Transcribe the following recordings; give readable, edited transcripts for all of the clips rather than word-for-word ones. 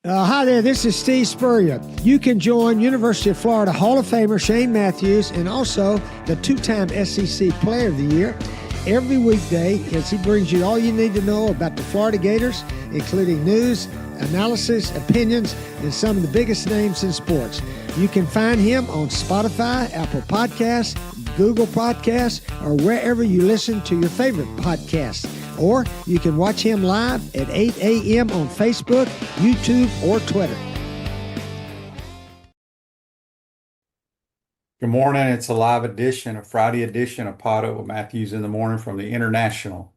Hi there, this is Steve Spurrier. You can join University of Florida Hall of Famer Shane Matthews and also the two-time SEC Player of the Year every weekday as he brings you all you need to know about the Florida Gators, including news, analysis, opinions, and some of the biggest names in sports. You can find him on Spotify, Apple Podcasts, Google Podcasts, or wherever you listen to your favorite podcasts. Or you can watch him live at 8 a.m. on Facebook, YouTube, or Twitter. Good morning. It's a live edition, a Friday edition of PodUp with Matthews in the morning from the International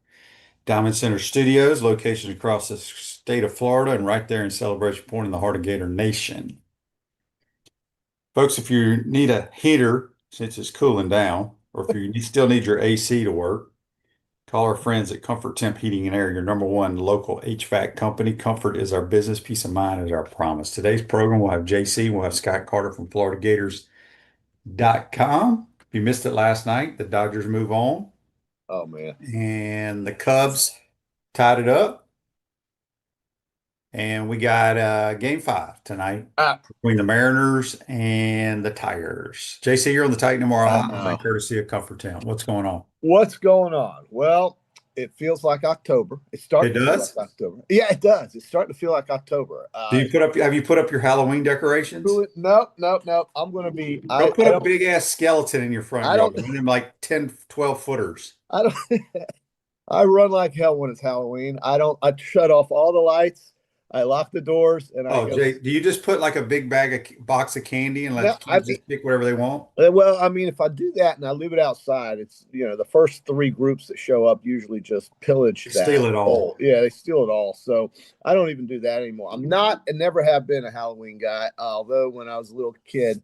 Diamond Center Studios, location across the state of Florida and right there in Celebration Point in the heart of Gator Nation. Folks, if you need a heater, since it's cooling down, or if you still need your AC to work, call our friends at Comfort Temp Heating and Air, your number one local HVAC company. Comfort is our business. Peace of mind is our promise. Today's program, we'll have JC, we'll have Scott Carter from FloridaGators.com. If you missed it last night, the Dodgers move on. Oh, man. And the Cubs tied it up. And we got game 5 tonight between the Mariners and the Tigers. JC, you're on the Titan tomorrow night, courtesy of Comfort Temp. What's going on? What's going on? Well, it feels like October. It's starting to feel like October. Yeah, it does. It's starting to feel like October. Have you put up your Halloween decorations? Nope. I'm going to be. Don't put a big ass skeleton in your front yard. One of them like 10, 12 footers. I run like hell when it's Halloween. I shut off all the lights. I lock the doors and Jay, do you just put like a big box of candy and let kids just pick whatever they want? Well, I mean, if I do that and I leave it outside, it's, the first 3 groups that show up usually just pillage that. Steal it all. Yeah, they steal it all. So I don't even do that anymore. I'm not and never have been a Halloween guy. Although when I was a little kid,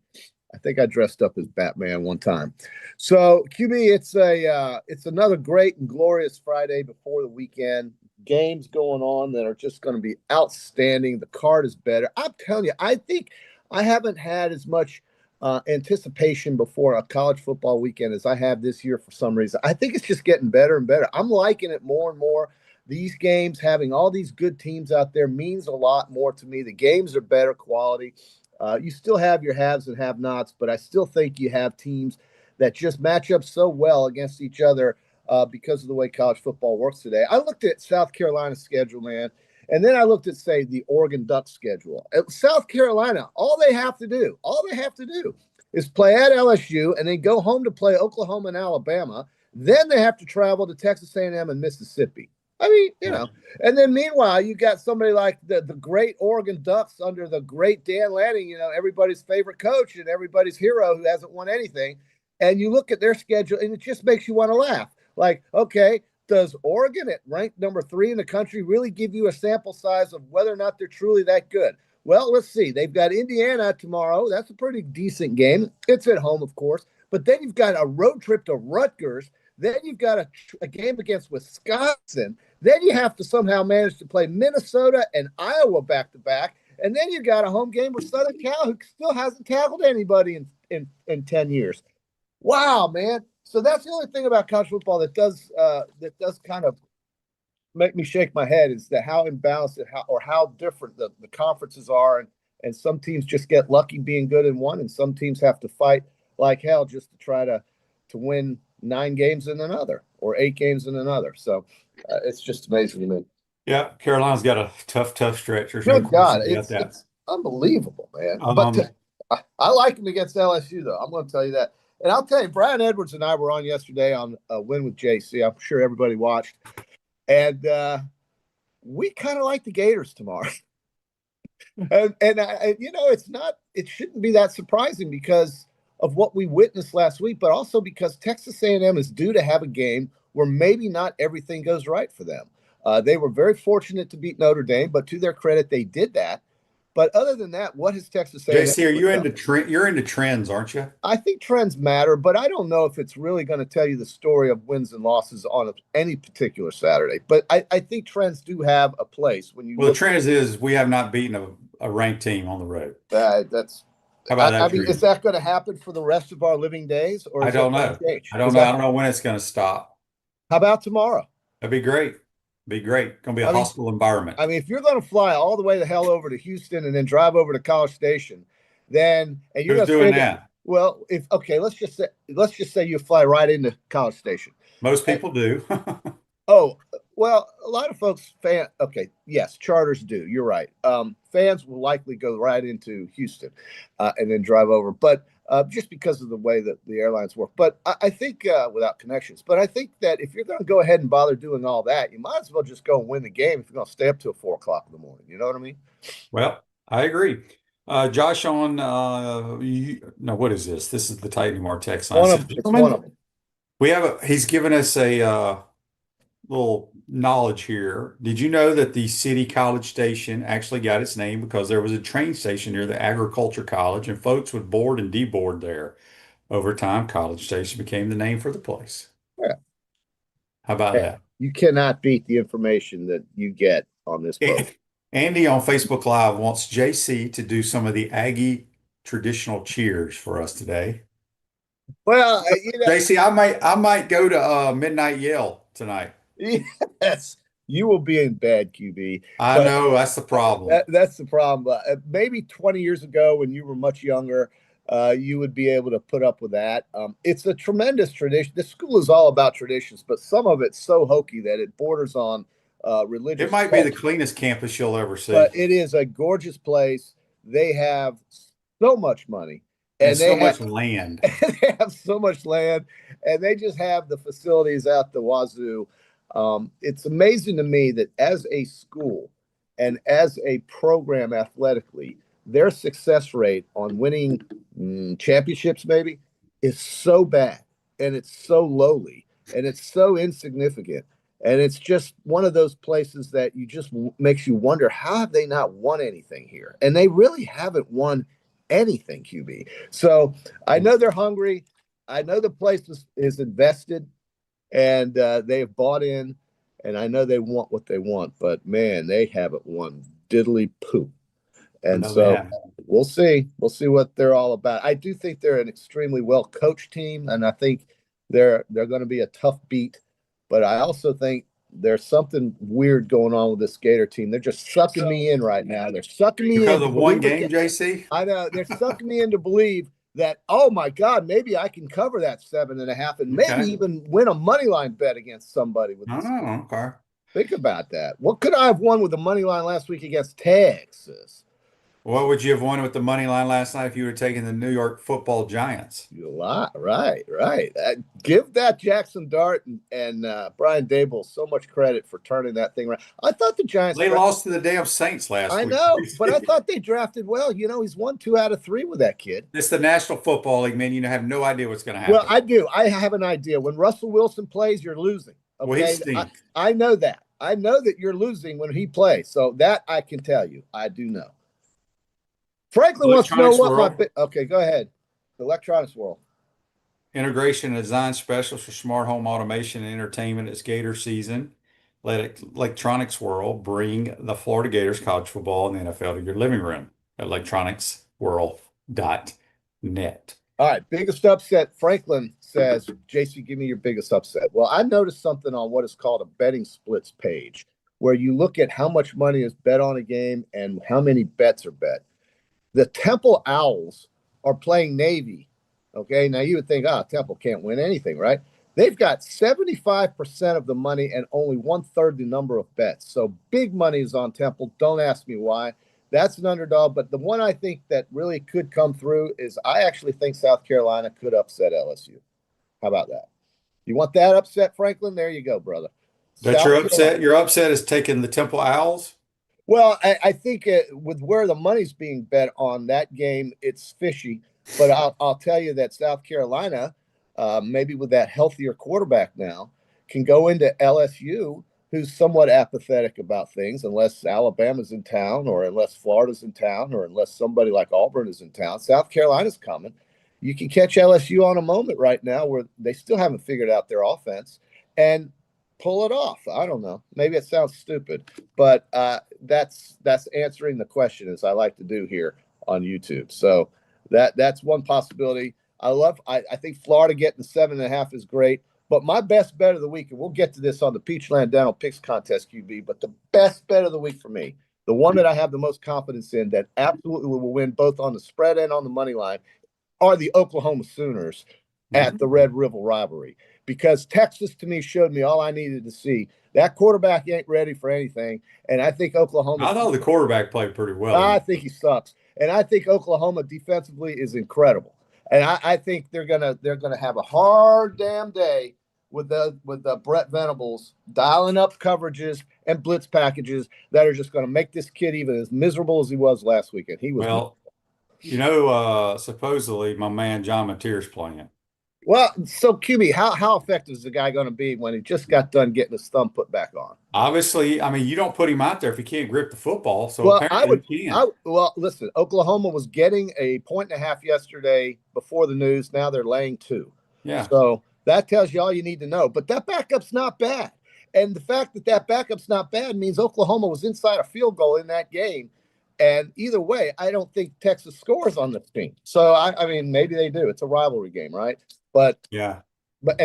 I think I dressed up as Batman one time. So QB, it's another great and glorious Friday before the weekend. Games going on that are just going to be outstanding. The card is better. I'm telling you, I think I haven't had as much anticipation before a college football weekend as I have this year for some reason. I think it's just getting better and better. I'm liking it more and more. These games, having all these good teams out there means a lot more to me. The games are better quality. You still have your haves and have-nots, but I still think you have teams that just match up so well against each other because of the way college football works today. I looked at South Carolina's schedule, man, and then I looked at, say, the Oregon Ducks schedule. At South Carolina, all they have to do is play at LSU and then go home to play Oklahoma and Alabama. Then they have to travel to Texas A&M and Mississippi. I mean, and then meanwhile, you got somebody like the great Oregon Ducks under the great Dan Lanning, everybody's favorite coach and everybody's hero who hasn't won anything. And you look at their schedule and it just makes you want to laugh. Like, okay, does Oregon at ranked number 3 in the country really give you a sample size of whether or not they're truly that good? Well, let's see. They've got Indiana tomorrow. That's a pretty decent game. It's at home, of course. But then you've got a road trip to Rutgers. Then you've got a game against Wisconsin. Then you have to somehow manage to play Minnesota and Iowa back-to-back. And then you got a home game with Southern Cal, who still hasn't tackled anybody in 10 years. Wow, man. So that's the only thing about college football that does kind of make me shake my head is that how imbalanced or how different the conferences are. And some teams just get lucky being good in one, and some teams have to fight like hell just to try to win 9 games in another or 8 games in another. So it's just amazing to me. Yeah, Carolina's got a tough stretch. Good God, it's unbelievable, man. But I like them against LSU, though. I'm going to tell you that. And I'll tell you, Brian Edwards and I were on yesterday on a Win with JC. I'm sure everybody watched. And we kind of like the Gators tomorrow. and it shouldn't be that surprising because of what we witnessed last week, but also because Texas A&M is due to have a game where maybe not everything goes right for them. They were very fortunate to beat Notre Dame, but to their credit, they did that. But other than that, what has Texas A&M? JC, are you you're into trends, aren't you? I think trends matter, but I don't know if it's really going to tell you the story of wins and losses on any particular Saturday. But I think trends do have a place when you. Well, the trend is we have not beaten a ranked team on the road. That's. How about that? I mean, is that going to happen for the rest of our living days, or I don't know. I don't know when it's going to stop. How about tomorrow? That'd be great. Be great. Going to be a I mean, hostile environment. I mean, if you're going to fly all the way the hell over to Houston and then drive over to College Station, then and you're Who's going to stay doing there. that? Well, if okay, let's just say you fly right into College Station. Most people do. Oh, well, a lot of folks okay, yes, charters do. You're right. Fans will likely go right into Houston and then drive over, but just because of the way that the airlines work. But I think without connections. But I think that if you're going to go ahead and bother doing all that, you might as well just go and win the game if you're going to stay up till 4 o'clock in the morning. You know what I mean? Well, I agree. Josh on, no, what is this? This is the Titan Mar text line. Says, It's one of "Gentlemen, them. he's given us a little knowledge here. Did you know that the city College Station actually got its name because there was a train station near the agriculture college and folks would board and deboard there? Over time, College Station became the name for the place. Yeah. How about that? You cannot beat the information that you get on this boat. Andy on Facebook Live wants JC to do some of the Aggie traditional cheers for us today. Well, JC, I might go to Midnight Yell tonight. yes, you will be in bed, QB. I know that's the problem. That's the problem. Maybe 20 years ago, when you were much younger, you would be able to put up with that. It's a tremendous tradition. The school is all about traditions, but some of it's so hokey that it borders on religious. It might be the cleanest campus you'll ever see. But it is a gorgeous place. They have so much money. And so much land. They have so much land, and they just have the facilities out the wazoo. It's amazing to me that as a school and as a program athletically, their success rate on winning championships maybe is so bad, and it's so lowly, and it's so insignificant. And it's just one of those places that you just makes you wonder, how have they not won anything here? And they really haven't won anything, QB. So I know they're hungry. I know the place is invested, and they have bought in, and I know they want what they want, but man, they haven't won diddly poo. And so we'll see. We'll see what they're all about. I do think they're an extremely well coached team, and I think they're going to be a tough beat. But I also think there's something weird going on with this Gator team. They're just sucking me in right now. They're sucking me in. Because of one game, JC? I know. They're sucking me in to believe that, oh my God, maybe I can cover that 7.5 and maybe even win a money line bet against somebody with this. Oh, okay. Think about that. What could I have won with the money line last week against Texas? What would you have won with the money line last night if you were taking the New York Football Giants? A lot, right. Give that Jackson Dart and Brian Dable so much credit for turning that thing around. I thought the Giants. They lost to the damn Saints last week. I know, but I thought they drafted well. You know, he's won 2 out of 3 with that kid. It's the National Football League, man. You have no idea what's going to happen. Well, I do. I have an idea. When Russell Wilson plays, you're losing. Okay? Well, he stinks. I know that. I know that you're losing when he plays. So that I can tell you. I do know. Franklin wants to know what okay, go ahead. The electronics world. Integration and design specialist for smart home automation and entertainment. It's Gator season. Let Electronics World bring the Florida Gators college football and the NFL to your living room at electronicsworld.net. All right, biggest upset. Franklin says, JC, give me your biggest upset. Well, I noticed something on what is called a betting splits page, where you look at how much money is bet on a game and how many bets are bet. The Temple Owls are playing Navy. Okay, now you would think, Temple can't win anything, right? They've got 75% of the money and only 1/3 the number of bets. So big money is on Temple. Don't ask me why. That's an underdog. But the one I think that really could come through is I actually think South Carolina could upset LSU. How about that? You want that upset, Franklin? There you go, brother. That's your upset? Your upset is taking the Temple Owls? Well, I think with where the money's being bet on that game, it's fishy. But I'll tell you that South Carolina, maybe with that healthier quarterback now, can go into LSU, who's somewhat apathetic about things, unless Alabama's in town or unless Florida's in town or unless somebody like Auburn is in town. South Carolina's coming. You can catch LSU on a moment right now where they still haven't figured out their offense and pull it off. I don't know. Maybe it sounds stupid, but that's answering the question, as I like to do here on YouTube. So that's one possibility. I think Florida getting 7.5 is great. But my best bet of the week, and we'll get to this on the Peachland Dental Picks Contest, QB, but the best bet of the week for me, the one that I have the most confidence in that absolutely will win both on the spread and on the money line, are the Oklahoma Sooners at the Red River rivalry. Because Texas, to me, showed me all I needed to see. That quarterback ain't ready for anything, and I think Oklahoma. I thought the quarterback played pretty well. I think he sucks, and I think Oklahoma defensively is incredible, and I think they're gonna have a hard damn day with the Brett Venables dialing up coverages and blitz packages that are just going to make this kid even as miserable as he was last weekend. He was supposedly my man John Mateer's playing. Well, so QB, how effective is the guy going to be when he just got done getting his thumb put back on? Obviously, I mean, you don't put him out there if he can't grip the football. So apparently he can. Listen, Oklahoma was getting a 1.5 yesterday before the news. Now they're laying 2. Yeah. So that tells you all you need to know. But that backup's not bad. And the fact that backup's not bad means Oklahoma was inside a field goal in that game. And either way, I don't think Texas scores on this team. So, I mean, maybe they do. It's a rivalry game, right? But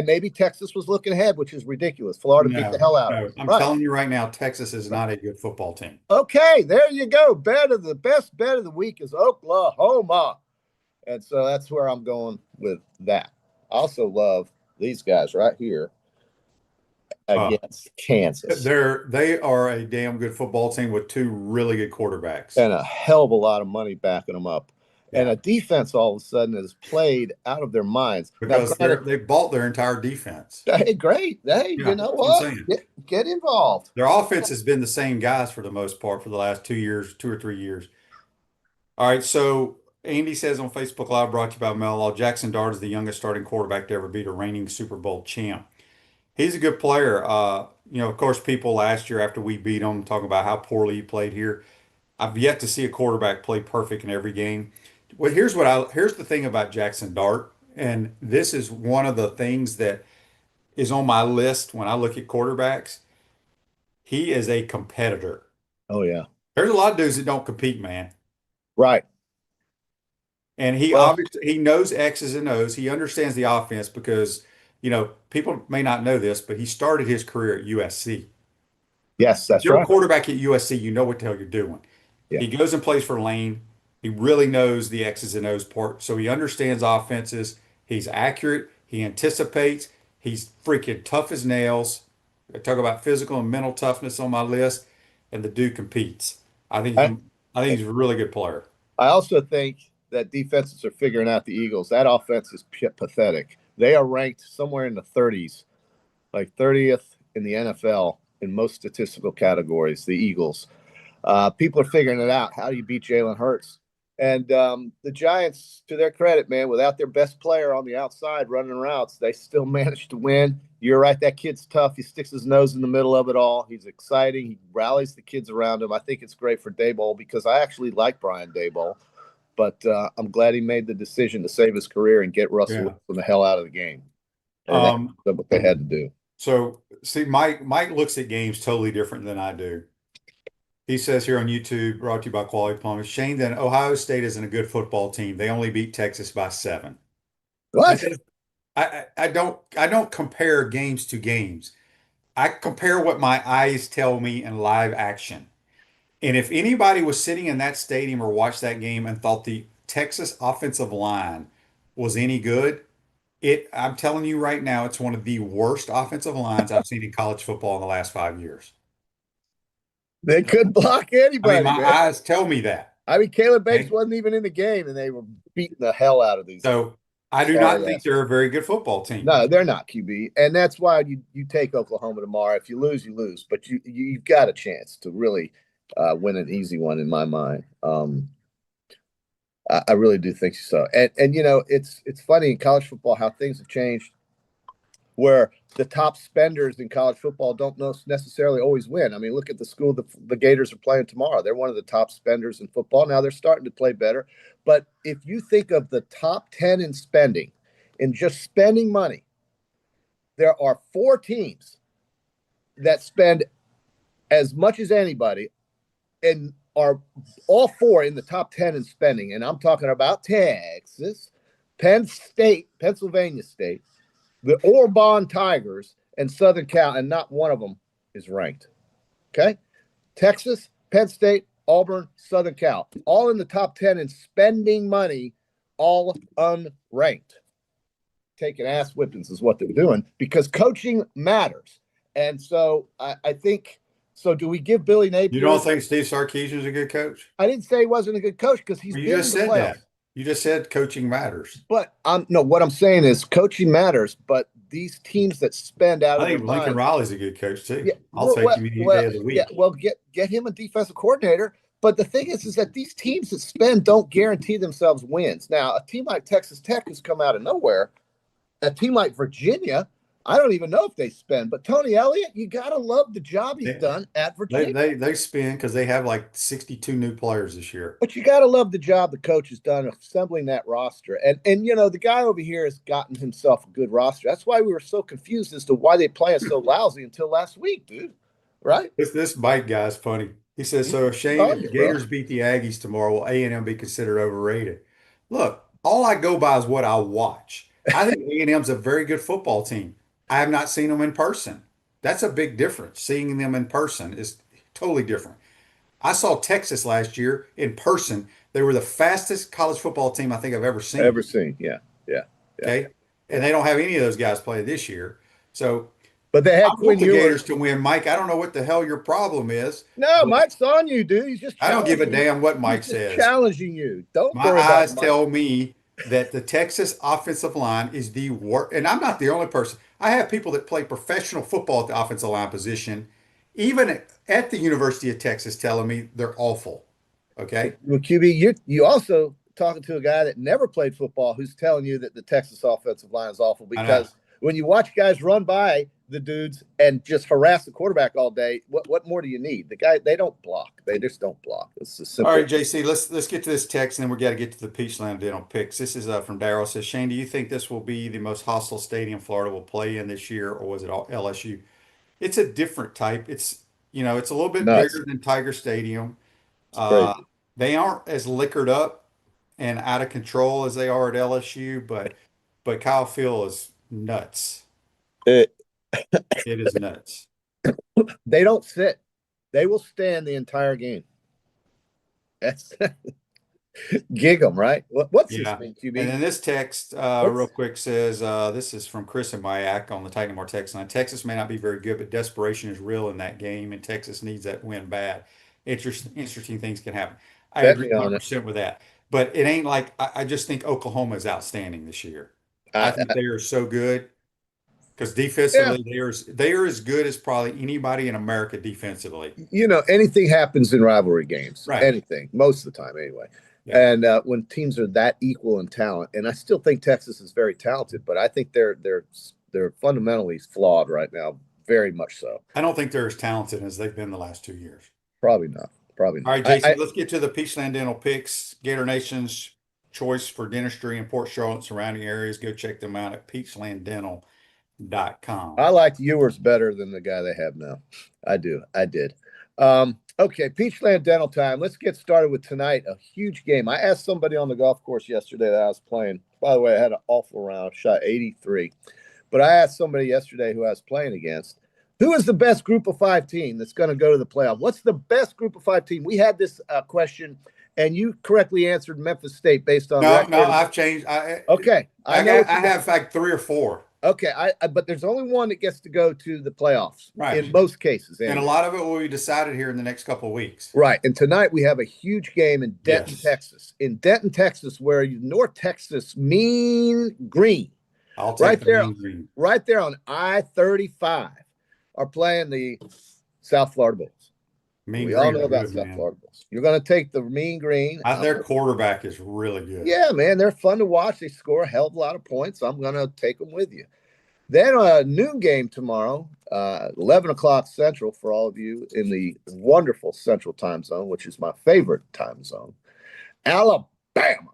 maybe Texas was looking ahead, which is ridiculous. Florida beat the hell out of them. I'm telling you right now, Texas is not a good football team. Okay, there you go. The best bet of the week is Oklahoma. And so that's where I'm going with that. I also love these guys right here against Kansas. They are a damn good football team with 2 really good quarterbacks. And a hell of a lot of money backing them up. And a defense all of a sudden has played out of their minds. Because they bought their entire defense. Hey, great. Hey, you know what? Get involved. Their offense has been the same guys for the most part for the last 2 or 3 years. All right, so Andy says on Facebook Live, brought to you by Mel Law, Jackson Dart is the youngest starting quarterback to ever beat a reigning Super Bowl champ. He's a good player. Of course, people last year after we beat him talking about how poorly he played here. I've yet to see a quarterback play perfect in every game. Well, here's the thing about Jackson Dart, and this is one of the things that is on my list when I look at quarterbacks. He is a competitor. Oh, yeah. There's a lot of dudes that don't compete, man. Right. And he obviously he knows X's and O's. He understands the offense because, people may not know this, but he started his career at USC. Yes, that's if you're right. a quarterback at USC, you know what the hell you're doing. Yeah. He goes and plays for Lane. He really knows the X's and O's part. So he understands offenses. He's accurate. He anticipates. He's freaking tough as nails. I talk about physical and mental toughness on my list, and the dude competes. I think he's a really good player. I also think that defenses are figuring out the Eagles. That offense is pathetic. They are ranked somewhere in the 30s, like 30th in the NFL in most statistical categories, the Eagles. People are figuring it out. How do you beat Jalen Hurts? And the Giants, to their credit, man, without their best player on the outside running routes, they still managed to win. You're right. That kid's tough. He sticks his nose in the middle of it all. He's exciting. He rallies the kids around him. I think it's great for Daboll because I actually like Brian Daboll. But I'm glad he made the decision to save his career and get Russell Wilson the hell out of the game. And that's what they had to do. So, see, Mike looks at games totally different than I do. He says here on YouTube, brought to you by Quality Plumbing, Shane, then Ohio State isn't a good football team. They only beat Texas by 7. What? I don't compare games to games. I compare what my eyes tell me in live action. And if anybody was sitting in that stadium or watched that game and thought the Texas offensive line was any good, I'm telling you right now, it's one of the worst offensive lines I've seen in college football in the last 5 years. They couldn't block anybody. I mean, my eyes tell me that. I mean, Caleb Banks wasn't even in the game, and they were beating the hell out of these. So I do not think they're a very good football team. No, they're not, QB. And that's why you take Oklahoma tomorrow. If you lose, you lose. But you've got a chance to really win an easy one in my mind. I really do think so. And it's funny in college football how things have changed where the top spenders in college football don't necessarily always win. I mean, look at the school the Gators are playing tomorrow. They're one of the top spenders in football. Now they're starting to play better. But if you think of the top 10 in spending, in just spending money, there are 4 teams that spend as much as anybody and are all 4 in the top 10 in spending. And I'm talking about Texas, Penn State, Pennsylvania State, the Orban Tigers, and Southern Cal, and not one of them is ranked. Okay? Texas, Penn State, Auburn, Southern Cal, all in the top 10 in spending money, all unranked. Taking ass whippings is what they're doing because coaching matters. And so I think, so do we give Billy Napier? You don't think Steve Sarkisian is a good coach? I didn't say he wasn't a good coach because he's Well, you been just in the said playoffs. that. You just said coaching matters. But no, what I'm saying is coaching matters, but these teams that spend out I of their think Lincoln mind, Riley's a good coach too. Yeah, I'll take him any day of the week. Yeah, well, get him a defensive coordinator. But the thing is that these teams that spend don't guarantee themselves wins. Now, a team like Texas Tech has come out of nowhere. A team like Virginia, I don't even know if they spend. But Tony Elliott, you got to love the job he's done at Virginia. They spend because they have like 62 new players this year. But you got to love the job the coach has done assembling that roster. And you know, the guy over here has gotten himself a good roster. That's why we were so confused as to why they playing so lousy until last week, dude. Right? This Mike guy is funny. He says, so Shane, if the Gators beat the Aggies tomorrow, will A&M be considered overrated? Look, all I go by is what I watch. I think A&M's a very good football team. I have not seen them in person. That's a big difference. Seeing them in person is totally different. I saw Texas last year in person. They were the fastest college football team I think I've ever seen. Yeah. Okay. And they don't have any of those guys play this year. So, but they had Quinn Ewers. Gators to win. Mike, I don't know what the hell your problem is. No, Mike's on you, dude. He's just I don't give a damn what Mike says. Challenging you. Don't My eyes tell me that the Texas offensive line is the worst. And I'm not the only person. I have people that play professional football at the offensive line position, even at the University of Texas, telling me they're awful. Okay. Well, QB, you also talking to a guy that never played football who's telling you that the Texas offensive line is awful because when you watch guys run by the dudes and just harass the quarterback all day, what more do you need? The guy, they don't block. They just don't block. It's a simple. All right, JC, let's get to this text, and then we got to get to the Peachland Dental picks. This is from Darryl. Says, Shane, do you think this will be the most hostile stadium Florida will play in this year, or was it all LSU? It's a different type. It's it's a little bit bigger than Tiger Stadium. They aren't as liquored up and out of control as they are at LSU, but Kyle Field is nuts. It is nuts. They don't sit. They will stand the entire game. That's gig them, right? What's this mean, QB? And then this text real quick says, this is from Chris and Mayak on the Titan More text line. Texas may not be very good, but desperation is real in that game, and Texas needs that win bad. Interesting things can happen. I agree 100% with that. But it ain't like I just think Oklahoma is outstanding this year. I think they are so good. Because defensively, they are as good as probably anybody in America defensively. You know, anything happens in rivalry games. Right. Anything, most of the time anyway. Yeah. And when teams are that equal in talent, and I still think Texas is very talented, but I think they're fundamentally flawed right now, very much so. I don't think they're as talented as they've been the last 2 years. Probably not. All right, Jason, let's get to the Peachland Dental picks. Gator Nation's choice for dentistry in Port Charlotte and surrounding areas. Go check them out at peachlanddental.com. I like Ewers better than the guy they have now. I did. Okay, Peachland Dental time. Let's get started with tonight. A huge game. I asked somebody on the golf course yesterday that I was playing. By the way, I had an awful round, shot 83. But I asked somebody yesterday who I was playing against, who is the best group of 5 team that's going to go to the playoff? What's the best group of 5 team? We had this question, and you correctly answered Memphis State based on No, I've changed. Okay. I have like 3 or 4. Okay, but there's only one that gets to go to the playoffs, right? In most cases, and a lot of it will be decided here in the next couple of weeks, right? And tonight we have a huge game in Denton, Texas. In Denton, Texas, where North Texas Mean Green, I'll take Mean Green. Right there on I-35, are playing the South Florida Bulls. We all know about South Florida Bulls. You're going to take the Mean Green. Their quarterback is really good. Yeah, man, they're fun to watch. They score a hell of a lot of points. I'm going to take them with you. Then a noon game tomorrow, 11 o'clock Central for all of you in the wonderful Central time zone, which is my favorite time zone. Alabama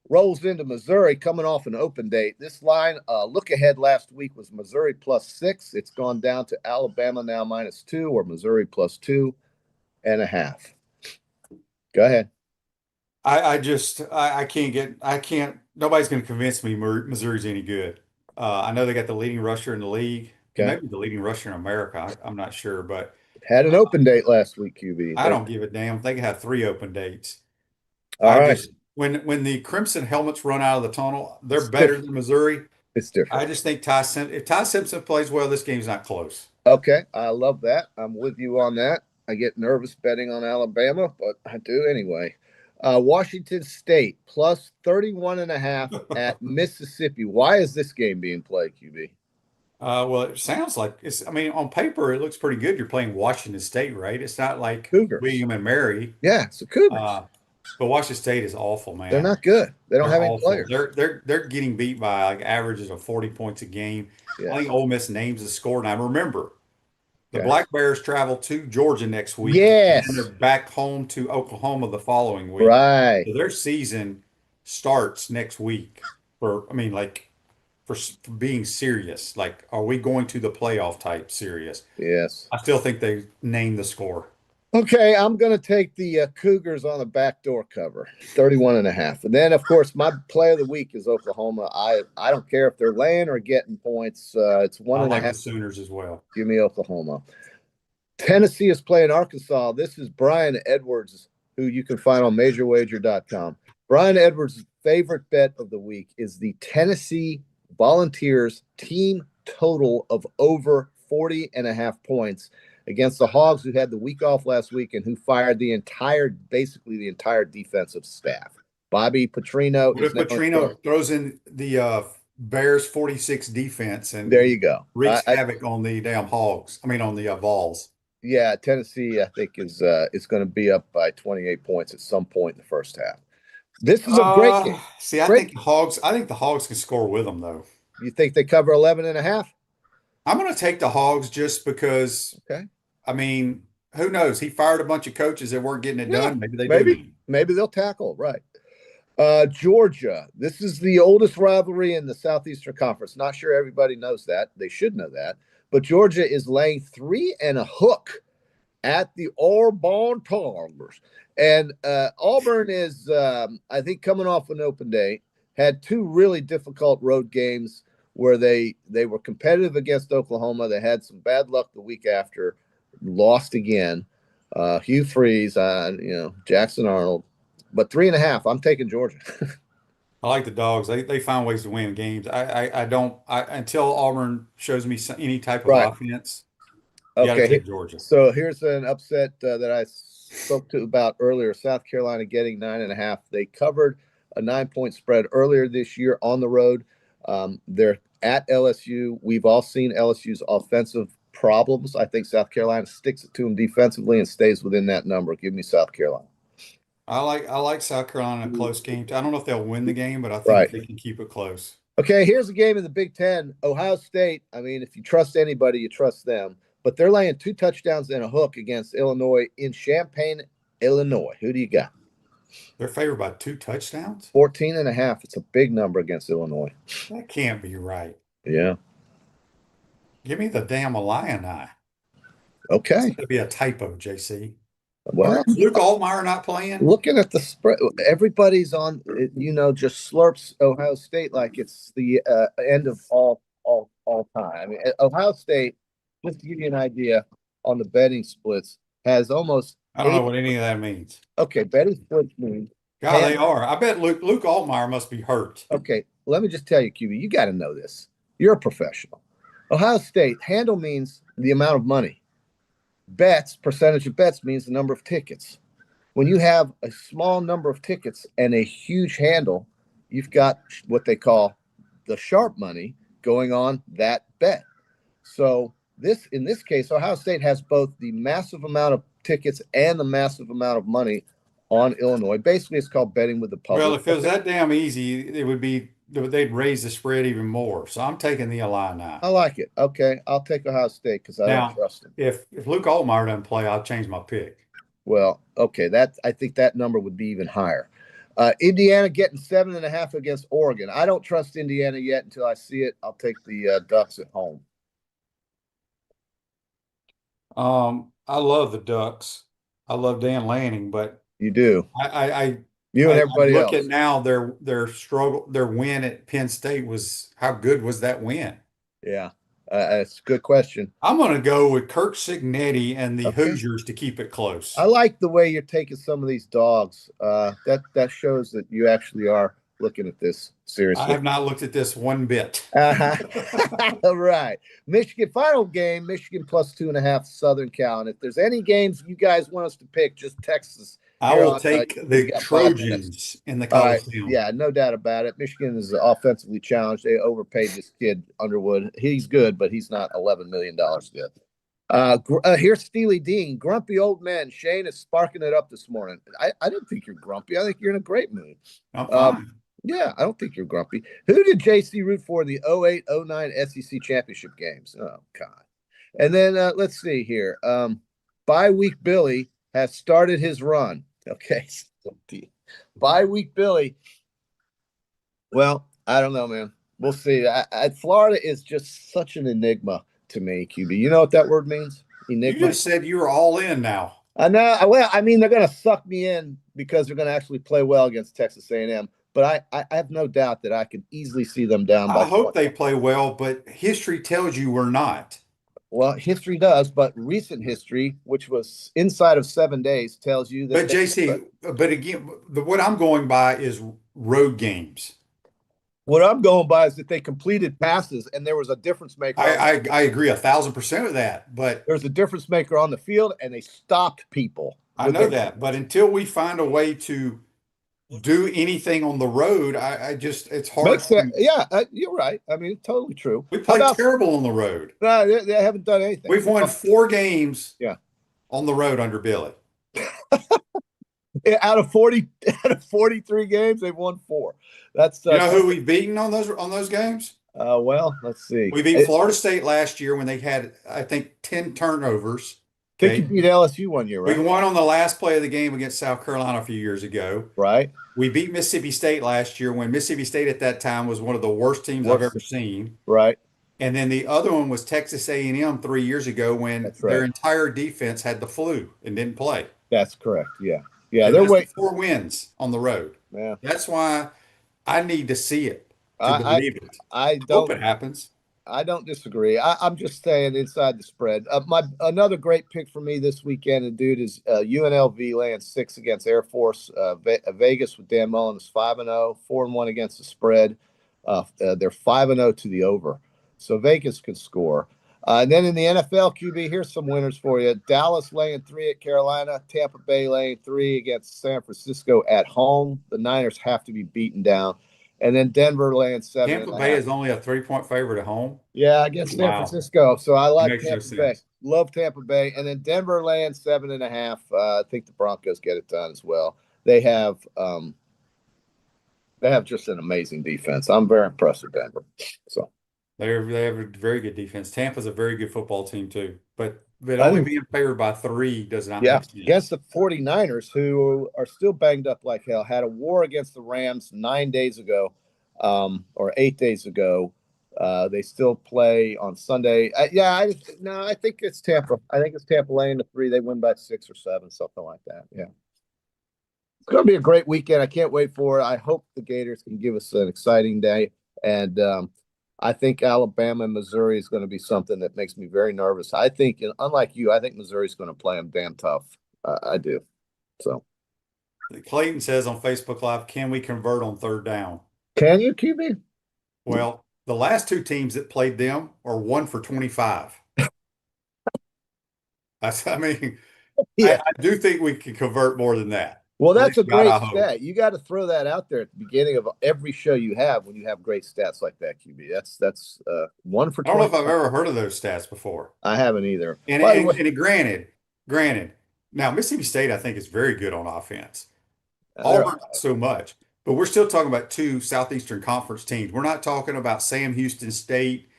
rolls into Missouri coming off an open date. This line, look ahead last week was Missouri +6. It's gone down to Alabama now -2 or Missouri +2.5. Go ahead. I can't. Nobody's going to convince me Missouri's any good. I know they got the leading rusher in the league. He Okay. may be the leading rusher in America. I'm not sure, but Had an open date last week, QB. I don't give a damn. They can have 3 open dates. All right. When the Crimson helmets run out of the tunnel, they're It's better different. than Missouri. It's I different. just think if Ty Simpson plays well, this game's not close. Okay. I love that. I'm with you on that. I get nervous betting on Alabama, but I do anyway. Washington State plus 31.5 at Mississippi. Why is this game being played, QB? Well, it sounds like I mean, on paper, it looks pretty good. You're playing Washington State, right? It's not like Cougars. William and Mary. Yeah, it's the Cougars. Uh, but Washington State is awful, They're man. not good. They don't They're have any awful. players. They're getting beat by like averages of 40 points a game. I Yes. think Ole Miss names the score. And I remember the Okay. Black Bears travel to Georgia next week, and then Yes. they're back home to Oklahoma the following week. Right. So their season starts next week. I mean, like for being serious. Like, are we going to the playoff type serious? Yes. I still think they named the score. Okay, I'm going to take the Cougars on the backdoor cover, 31.5. And then, of course, my play of the week is Oklahoma. I don't care if they're laying or getting points. It's one I and a like the half. Sooners as well. Give me Oklahoma. Tennessee is playing Arkansas. This is Brian Edwards, who you can find on majorwager.com. Brian Edwards' favorite bet of the week is the Tennessee Volunteers team total of over 40.5 points against the Hogs, who had the week off last week and who fired basically the entire defensive staff. Bobby Petrino What is if now Petrino throws in the Bears 46 defense and there you go. wreaks havoc on the damn Hogs? I mean, on the Vols. Yeah, Tennessee, I think is going to be up by 28 points at some point in the first half. This is a great game. See, I think the Hogs can score with them though. You think they cover 11.5? I'm going to take the Hogs just because. Okay. I mean, who knows? He fired a bunch of coaches that weren't getting it done. Maybe they do. Maybe they'll tackle, right. Georgia. This is the oldest rivalry in the Southeastern Conference. Not sure everybody knows that. They should know that. But Georgia is laying 3.5 at the Auburn Tigers. And Auburn is, I think, coming off an open day, had 2 really difficult road games where they were competitive against Oklahoma. They had some bad luck the week after, lost again. Hugh Freeze, Jackson Arnold. But 3.5, I'm taking Georgia. I like the Dogs. They find ways to win games. I don't until Auburn shows me any type of offense. You got to take Georgia. So here's an upset that I spoke to about earlier. South Carolina getting 9.5. They covered a 9-point spread earlier this year on the road. They're at LSU. We've all seen LSU's offensive problems. I think South Carolina sticks it to them defensively and stays within that number. Give me South Carolina. I like South Carolina in a close game. I don't know if they'll win the game, but I think they can keep it close. Okay, here's a game in the Big Ten. Ohio State. I mean, if you trust anybody, you trust them. But they're laying 2 touchdowns and a hook against Illinois in Champaign, Illinois. Who do you got? They're favored by 2 touchdowns? 14.5. It's a big number against Illinois. That can't be right. Yeah. Give me the damn Illini. Okay. It's going to be a typo, JC. Well, is Luke Altmaier not playing? Looking at the spread, everybody's on, just slurps Ohio State like it's the end of all time. I mean, Ohio State, just to give you an idea on the betting splits, has almost. I don't know what any of that means. Okay, betting splits mean. God, they are. I bet Luke Altmaier must be hurt. Okay, let me just tell you, QB, you got to know this. You're a professional. Ohio State, handle means the amount of money. Bets, percentage of bets means the number of tickets. When you have a small number of tickets and a huge handle, you've got what they call the sharp money going on that bet. So in this case, Ohio State has both the massive amount of tickets and the massive amount of money on Illinois. Basically, it's called betting with the public. Well, if it was that damn easy, they'd raise the spread even more. So I'm taking the Illini. I like it. Okay, I'll take Ohio State because I don't trust him. If Luke Altmaier doesn't play, I'll change my pick. Well, okay, I think that number would be even higher. Indiana getting 7.5 against Oregon. I don't trust Indiana yet until I see it. I'll take the Ducks at home. I love the Ducks. I love Dan Lanning, but you do. I You and I everybody look else. at now their struggle, their win at Penn State was how good was that win? Yeah, it's a good question. I'm going to go with Kirk Cignetti and the Okay. Hoosiers to keep it close. I like the way you're taking some of these dogs. That shows that you actually are looking at this I seriously. have not looked at this one bit. All right. Michigan final game, Michigan plus 2.5, Southern Cal. And if there's any games you guys want us to pick, just text us. I Here will on, take you the got 5 minutes. Trojans in the All right. Coliseum. Yeah, no doubt about it. Michigan is offensively challenged. They overpaid this kid Underwood. He's good, but he's not $11 million good. Here's Steely Dean, grumpy old man. Shane is sparking it up this morning. I didn't think you're grumpy. I think you're in a great mood. I'm fine. Yeah, I don't think you're grumpy. Who did JC root for in the 08-09 SEC championship games? Oh, God. And then let's see here. Bye-week Billy has started his run. Okay. Bye-week Billy. Well, I don't know, man. We'll see. Florida is just such an enigma to me, QB. You know what that word means? Enigma. You just said you were all in now. I know. Well, I mean, they're going to suck me in because they're going to actually play well against Texas A&M. But I have no doubt that I can easily see them down by I hope 20. they play well, but history tells you we're not. Well, history does, but recent history, which was inside of 7 days, tells you that. But JC, but again, what I'm going by is road games. What I'm going by is that they completed passes, and there was a difference maker. I agree 1,000% with that, but there's a difference maker on the field, and they stopped people. I know that. But until we find a way to do anything on the road, it's hard. Yeah, you're right. I mean, it's totally true. We play terrible on the road. No, they haven't done anything. We've won 4 games. Yeah. On the road under Billy. Out of 43 games, they've won 4. That's you know who we've beaten on those games? Well, let's see. We beat Florida State last year when they had, I think, 10 turnovers. I think you beat LSU one year, right? We won on the last play of the game against South Carolina a few years ago. Right. We beat Mississippi State last year when Mississippi State at that time was one of the worst teams I've ever seen. Right. And then the other one was Texas A&M 3 years ago when their entire defense had the flu and didn't play. That's correct. Yeah. Yeah. They're waiting 4 wins on the road. Yeah. That's why I need to see it to believe it. I hope it happens. I don't disagree. I'm just saying inside the spread. Another great pick for me this weekend, and dude, is UNLV laying 6 against Air Force. Vegas with Dan Mullen is 5-0, 4-1 against the spread. They're 5-0 to the over, so Vegas can score. And then in the NFL, QB, here's some winners for you. Dallas laying 3 at Carolina. Tampa Bay laying 3 against San Francisco at home. The Niners have to be beaten down. And then Denver laying 7. Tampa Bay is only a 3-point favorite at home. Yeah, against San Francisco. So I like Tampa Bay. Love Tampa Bay. And then Denver laying 7.5. I think the Broncos get it done as well. They have just an amazing defense. I'm very impressed with Denver. So they have a very good defense. Tampa's a very good football team too. But only being favored by 3 does not make sense. Against the 49ers, who are still banged up like hell, had a war against the Rams 9 days ago, or 8 days ago. They still play on Sunday. I think it's Tampa. I think it's Tampa laying the 3. They win by 6 or 7, something like that. Yeah. It's going to be a great weekend. I can't wait for it. I hope the Gators can give us an exciting day. And I think Alabama and Missouri is going to be something that makes me very nervous. I think, unlike you, I think Missouri is going to play them damn tough. I do. So, Clayton says on Facebook Live, can we convert on 3rd down? Can you, QB? Well, the last 2 teams that played them are 1 for 25. I mean, I do think we can convert more than that. Well, that's a great stat. You got to throw that out there at the beginning of every show you have when you have great stats like that, QB. That's 1 for 25. I don't know if I've ever heard of those stats before. I haven't either. And granted, now Mississippi State I think is very good on offense. Auburn not so much, but we're still talking about 2 Southeastern Conference teams. We're not talking about Sam Houston State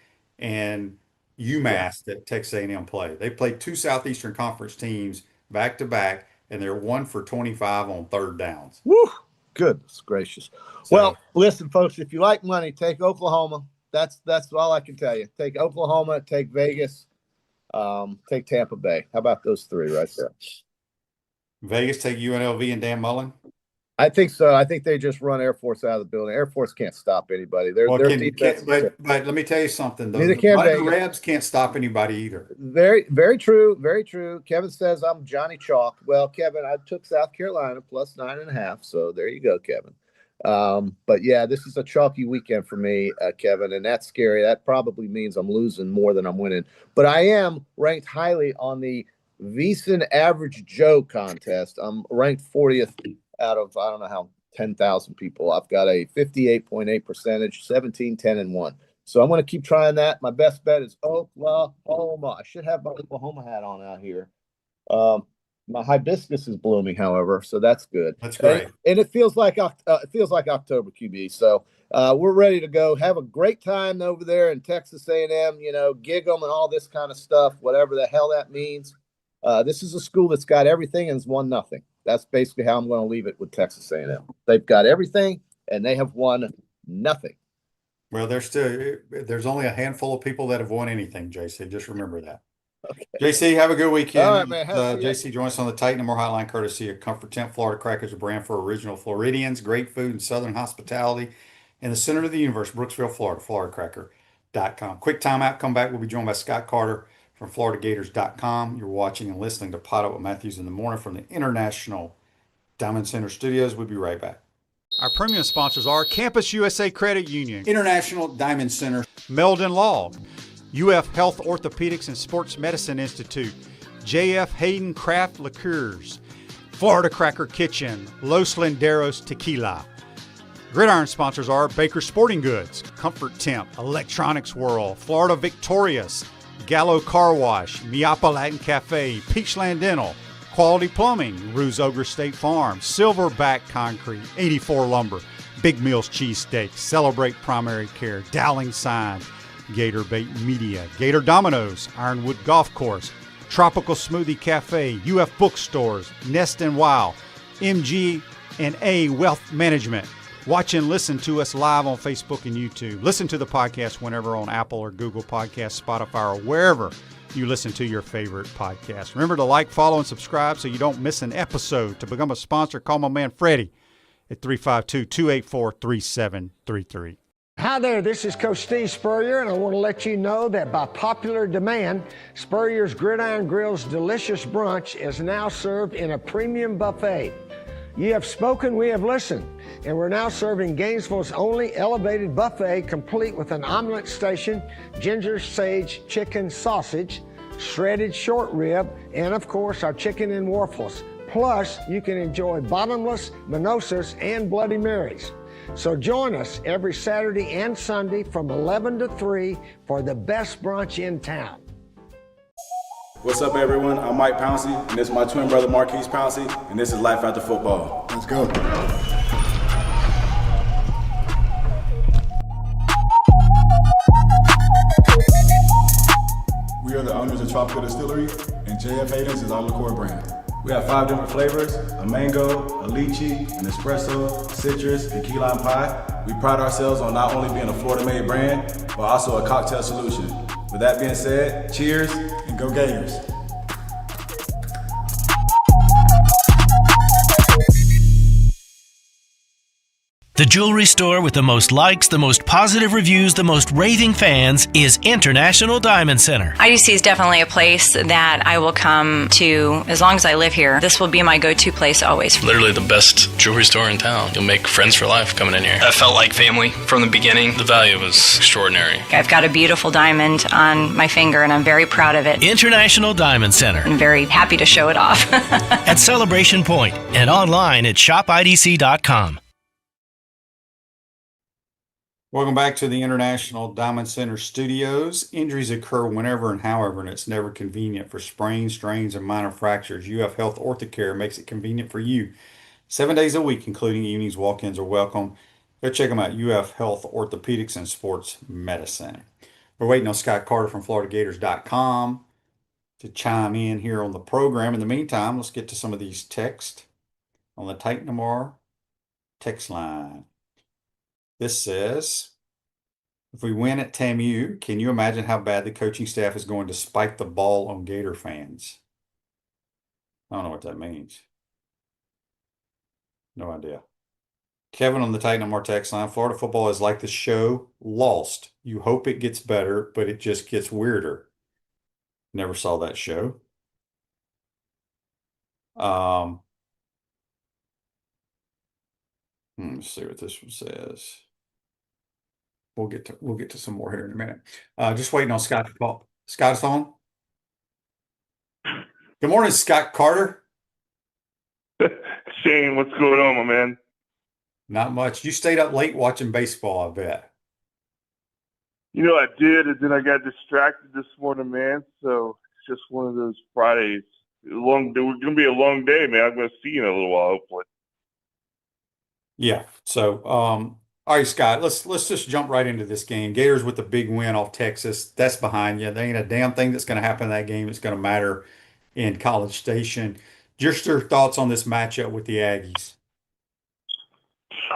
and UMass that Texas A&M play. They played 2 Southeastern Conference teams back to back. And they're 1 for 25 on 3rd downs. Woo! Goodness gracious. So, well, listen, folks, if you like money, take Oklahoma. That's all I can tell you. Take Oklahoma, take Vegas, take Tampa Bay. How about those 3 right there? Vegas, take UNLV and Dan Mullen? I think so. I think they just run Air Force out of the building. Air Force can't stop anybody. Their defense. But let me tell you something. Neither can The Vegas. Rebs can't stop anybody either. Very, very true. Very true. Kevin says I'm Johnny Chalk. Well, Kevin, I took South Carolina plus 9.5. So there you go, Kevin. But yeah, this is a chalky weekend for me, Kevin, and that's scary. That probably means I'm losing more than I'm winning. But I am ranked highly on the VEASAN Average Joe contest. I'm ranked 40th out of, I don't know how, 10,000 people. I've got a 58.8 percentage, 17, 10, and 1. So I'm going to keep trying that. My best bet is Oklahoma. I should have my Oklahoma hat on out here. My hibiscus is blooming, however, so that's good. That's great. And it feels like October, QB. So we're ready to go. Have a great time over there in Texas A&M. Gig 'em and all this kind of stuff, whatever the hell that means. This is a school that's got everything and has won nothing. That's basically how I'm going to leave it with Texas A&M. They've got everything and they have won nothing. Well, there's only a handful of people that have won anything, JC. Just remember that. Okay. JC, have a good weekend. All right, man. JC joins us on the Titan & More Hotline, courtesy of Comfort Tent. Florida Crackers, a brand for original Floridians. Great food and Southern hospitality in the center of the universe, Brooksville, Florida. FloridaCracker.com. Quick timeout. Come back. We'll be joined by Scott Carter from FloridaGators.com. You're watching and listening to PodUp with Matthews in the morning from the International Diamond Center Studios. We'll be right back. Our premium sponsors are Campus USA Credit Union, International Diamond Center, Meldon Law, UF Health Orthopedics and Sports Medicine Institute, JF Hayden Craft Liqueurs, Florida Cracker Kitchen, Los Linderos Tequila. Gridiron sponsors are Baker Sporting Goods, Comfort Temp, Electronics World, Florida Victorious, Gallo Car Wash, Miapa Latin Cafe, Peachland Dental, Quality Plumbing, Ruse Ogre State Farm, Silverback Concrete, 84 Lumber, Big Meals Cheesesteak, Celebrate Primary Care, Dowling Sign, Gator Bait Media, Gator Dominoes, Ironwood Golf Course, Tropical Smoothie Cafe, UF Bookstores, Nest and Wow, MG&A Wealth Management. Watch and listen to us live on Facebook and YouTube. Listen to the podcast whenever on Apple or Google Podcasts, Spotify, or wherever you listen to your favorite podcast. Remember to like, follow, and subscribe so you don't miss an episode. To become a sponsor, call my man Freddie at 352-284-3733. Hi there, this is Coach Steve Spurrier, and I want to let you know that by popular demand, Spurrier's Gridiron Grill's delicious brunch is now served in a premium buffet. You have spoken, we have listened, and we're now serving Gainesville's only elevated buffet, complete with an omelet station, ginger sage chicken sausage, shredded short rib, and of course our chicken and waffles. Plus, you can enjoy bottomless mimosas and Bloody Marys. So join us every Saturday and Sunday from 11 to 3 for the best brunch in town. What's up, everyone? I'm Mike Pouncey, and this is my twin brother Marquise Pouncey, and this is Life After Football. Let's go. We are the owners of Tropical Distillery, and JF Hayden's is our liqueur brand. We have 5 different flavors: a mango, a lychee, an espresso, citrus, and key lime pie. We pride ourselves on not only being a Florida-made brand, but also a cocktail solution. With that being said, cheers, And go Gators. The jewelry store with the most likes, the most positive reviews, the most raving fans is International Diamond Center. IDC is definitely a place that I will come to as long as I live here. This will be my go-to place always. Literally the best jewelry store in town. You'll make friends for life coming in here. I felt like family from the beginning. The value was extraordinary. I've got a beautiful diamond on my finger and I'm very proud of it. International Diamond Center. I'm very happy to show it off. At Celebration Point and online at shopidc.com. Welcome back to the International Diamond Center Studios. Injuries occur whenever and however, and it's never convenient for sprains, strains, and minor fractures. UF Health Orthocare makes it convenient for you. 7 days a week, including evenings, walk-ins are welcome. Go check them out, UF Health Orthopedics and Sports Medicine. We're waiting on Scott Carter from FloridaGators.com to chime in here on the program. In the meantime, let's get to some of these texts on the Titan Tomorrow text line. This says, if we win at TAMU, can you imagine how bad the coaching staff is going to spike the ball on Gator fans? I don't know what that means. No idea. Kevin on the Titan More text line. Florida football is like the show Lost. You hope it gets better, but it just gets weirder. Never saw that show. Um, let's see what this one says. We'll get to some more here in a minute. Just waiting on Scott to call. Scott's on. Good morning, Scott Carter. Shane, what's going on, my man? Not much. You stayed up late watching baseball, I bet. You know, I did, and then I got distracted this morning, man. So it's just one of those Fridays. It's going to be a long day, man. I'm going to see you in a little while, hopefully. Yeah. So, all right, Scott, let's just jump right into this game. Gators with the big win off Texas. That's behind you. There ain't a damn thing that's going to happen in that game. It's going to matter in College Station. Just your thoughts on this matchup with the Aggies.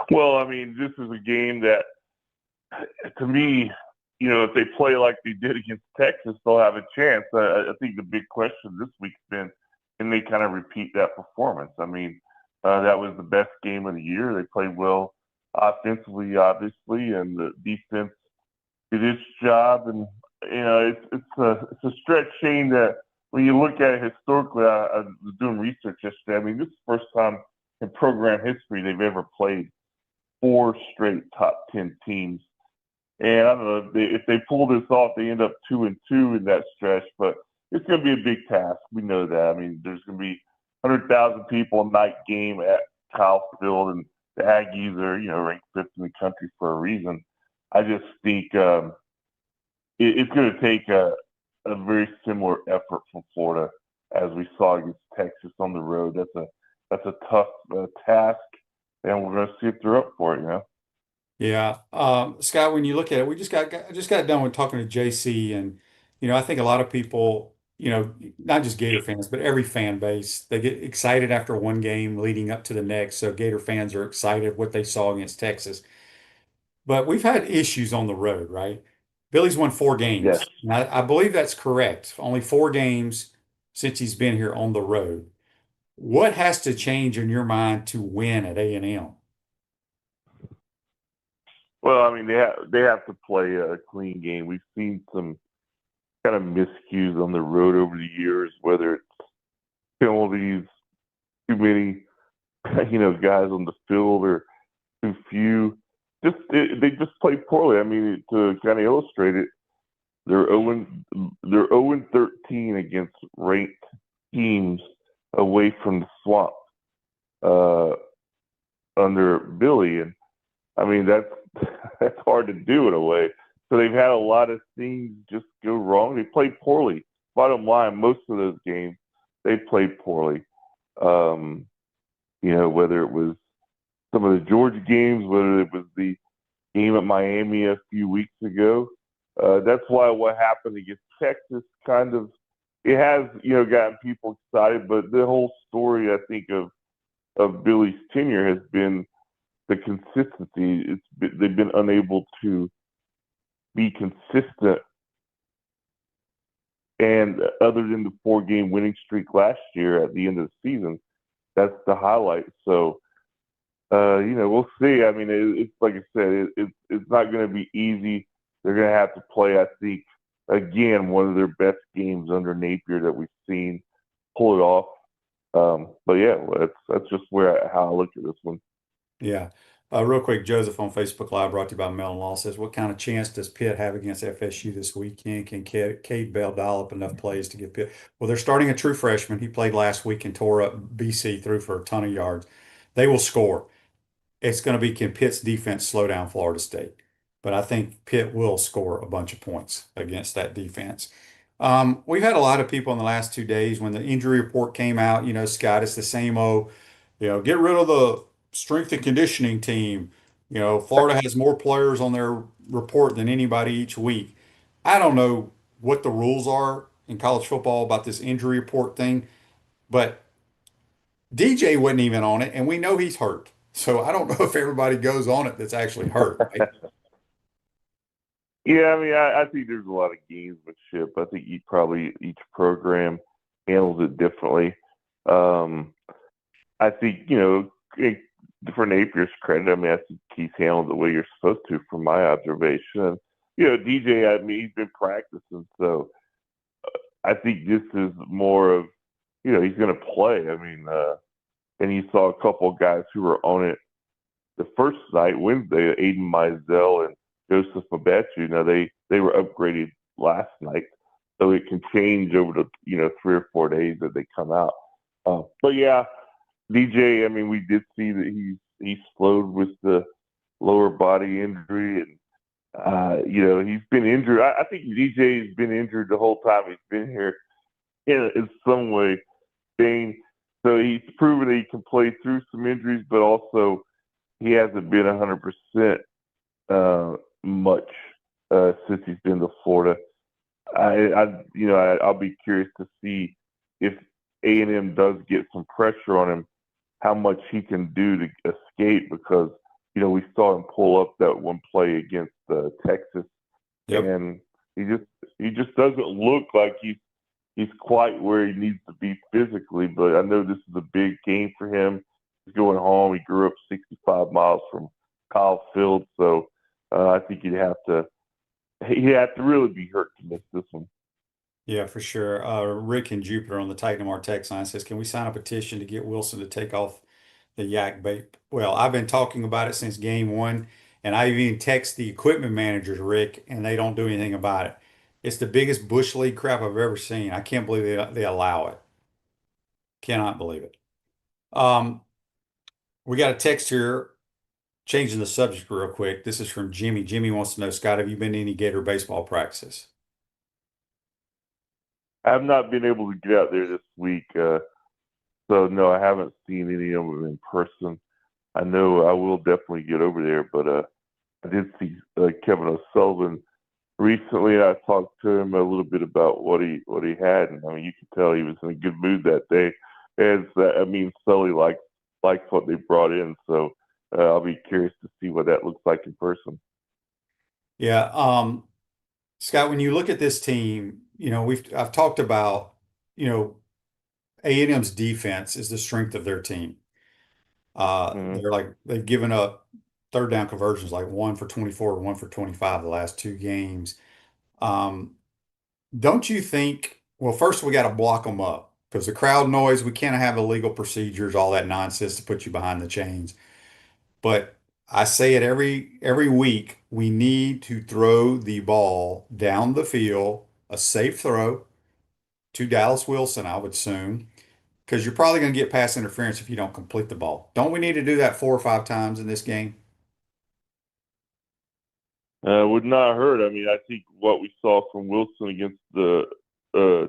Well, I mean, this is a game that, to me, you know, if they play like they did against Texas, they'll have a chance. I think the big question this week's been, can they kind of repeat that performance? I mean, that was the best game of the year. They played well offensively, obviously, and the defense did its job. And you know, it's a stretch, Shane, that when you look at it historically, I was doing research yesterday. I mean, this is the first time in program history they've ever played 4 straight top 10 teams. And I don't know if they pull this off, they end up 2-2 in that stretch. But it's going to be a big task. We know that. I mean, there's going to be 100,000 people a night game at Kyle Field, and the Aggies are, you know, ranked 5th in the country for a reason. I just think it's going to take a very similar effort from Florida as we saw against Texas on the road. That's a tough task, and we're going to see if they're up for it. You know. Yeah, Scott, when you look at it, I just got done with talking to JC, and you know, I think a lot of people, you know, not just Gator fans, but every fan base, they get excited after one game leading up to the next. So Gator fans are excited what they saw against Texas. But we've had issues on the road, right? Billy's won 4 Yes. games. And I believe that's correct. Only 4 games since he's been here on the road. What has to change in your mind to win at A&M? Well, I mean, they have to play a clean game. We've seen some kind of miscues on the road over the years, whether it's penalties, too many, you know, guys on the field, or too few. They just play poorly. I mean, to kind of illustrate it, they're 0-13 against ranked teams away from the swamp under Billy, and I mean that's hard to do in a way. So they've had a lot of things just go wrong. They played poorly. Bottom line, most of those games they played poorly. You know, whether it was some of the Georgia games, whether it was the game at Miami a few weeks ago. That's why what happened against Texas kind of, it has, you know, gotten people excited, but the whole story, I think, of Billy's tenure has been the consistency. They've been unable to be consistent. And other than the 4-game winning streak last year at the end of the season, that's the highlight. So, you know, we'll see. I mean, it's like I said, it's not going to be easy. They're going to have to play, I think, again, one of their best games under Napier that we've seen, pull it off. But yeah, that's just how I look at this one. Yeah. Real quick, Joseph on Facebook Live, brought to you by Mellon Law, says, what kind of chance does Pitt have against FSU this weekend? Can Cade Bell dial up enough plays to get Pitt? Well, they're starting a true freshman. He played last week and tore up BC, threw for a ton of yards. They will score. It's going to be, can Pitt's defense slow down Florida State? But I think Pitt will score a bunch of points against that defense. We've had a lot of people in the last 2 days when the injury report came out, you know, Scott, it's the same old, you know, get rid of the strength and conditioning team. You know, Florida has more players on their report than anybody each week. I don't know what the rules are in college football about this injury report thing, but DJ wasn't even on it, and we know he's hurt. So I don't know if everybody goes on it that's actually hurt, right? Yeah, I mean, I think there's a lot of gamesmanship. I think each program handles it differently. I think, you know, for Napier's credit, I mean, I think he's handled the way you're supposed to, from my observation. DJ, I mean, he's been practicing, so I think this is more of, he's going to play. I mean, and you saw a couple of guys who were on it the first night, Wednesday, Aiden Mizell and Joseph Mabetu. They were upgraded last night, so it can change over the 3 or 4 days that they come out. But yeah, DJ, I mean, we did see that he's slowed with the lower body injury, and he's been injured. I think DJ's been injured the whole time he's been here in some way, Dane. So he's proven that he can play through some injuries, but also he hasn't been 100% much since he's been to Florida. I'll be curious to see if A&M does get some pressure on him, how much he can do to escape, because we saw him pull up that one play against Texas, and he just doesn't look like he's quite where he needs to be physically. But I know this is a big game for him. He's going home. He grew up 65 miles from Kyle Field, so I think he'd have to really be hurt to miss this one. Yeah, for sure. Rick in Jupiter on the Titan MR text line says, can we sign a petition to get Wilson to take off the yak bait? Well, I've been talking about it since game one, and I even text the equipment managers, Rick, and they don't do anything about it. It's the biggest Bush League crap I've ever seen. I can't believe they allow it. Cannot believe it. We got a text here, changing the subject real quick. This is from Jimmy. Jimmy wants to know, Scott, have you been to any Gator baseball practices? I've not been able to get out there this week. So, no, I haven't seen any of them in person. I know I will definitely get over there, but I did see Kevin O'Sullivan recently, and I talked to him a little bit about what he had, and I mean, you could tell he was in a good mood that day. And Sully likes what they brought in, so I'll be curious to see what that looks like in person. Yeah, Scott, when you look at this team, I've talked about, A&M's defense is the strength of their team. They've given up third down conversions like 1 for 24, 1 for 25 the last 2 games. Don't you think, well, first we got to block them up, because the crowd noise, we can't have illegal procedures, all that nonsense to put you behind the chains. But I say it every week, we need to throw the ball down the field, a safe throw to Dallas Wilson, I would assume, because you're probably going to get pass interference if you don't complete the ball. Don't we need to do that 4 or 5 times in this game? Would not hurt. I mean, I think what we saw from Wilson against the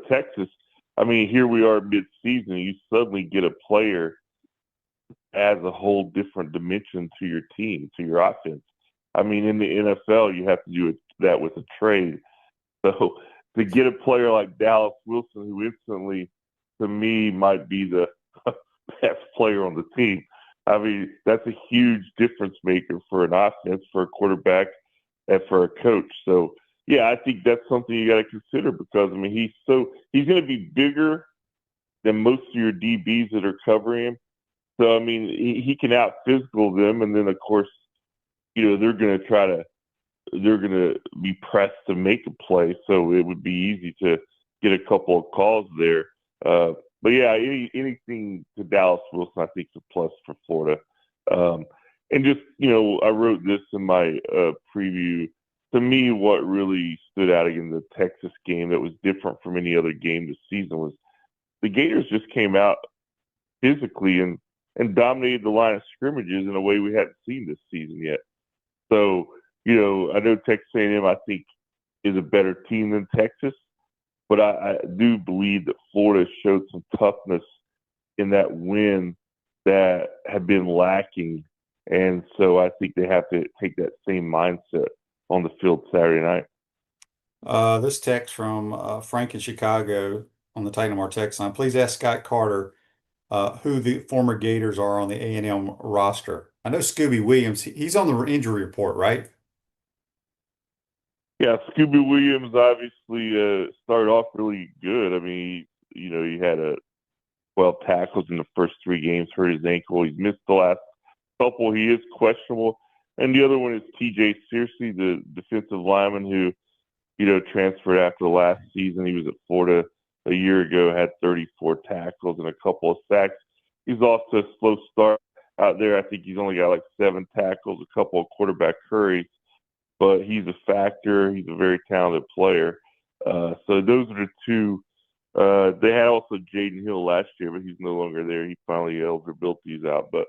Texas, I mean, here we are mid-season, you suddenly get a player adds a whole different dimension to your team, to your offense. I mean, in the NFL, you have to do that with a trade. So to get a player like Dallas Wilson, who instantly, to me, might be the best player on the team, I mean, that's a huge difference maker for an offense, for a quarterback, and for a coach. So, yeah, I think that's something you got to consider, because, I mean, he's going to be bigger than most of your DBs that are covering him. So, I mean, he can out-physical them, and then, of course, they're going to be pressed to make a play, so it would be easy to get a couple of calls there. But, yeah, anything to Dallas Wilson, I think, is a plus for Florida. And just, I wrote this in my preview. To me, what really stood out in the Texas game that was different from any other game this season was the Gators just came out physically and dominated the line of scrimmages in a way we hadn't seen this season yet. So, I know Texas A&M, I think, is a better team than Texas, but I do believe that Florida showed some toughness in that win that had been lacking. And so I think they have to take that same mindset on the field Saturday night. This text from Frank in Chicago on the Titan MR text line. Please ask Scott Carter who the former Gators are on the A&M roster. I know Scooby Williams, he's on the injury report, right? Yeah, Scooby Williams obviously started off really good. I mean, he had 12 tackles in the first 3 games, hurt his ankle. He's missed the last couple. He is questionable. And the other one is TJ Searcy, the defensive lineman who, transferred after last season. He was at Florida a year ago, had 34 tackles and a couple of sacks. He's off to a slow start out there. I think he's only got like 7 tackles, a couple of quarterback hurries, but he's a factor. He's a very talented player. So those are the two. They had also Jaden Hill last year, but he's no longer there. He finally eligibility's out. But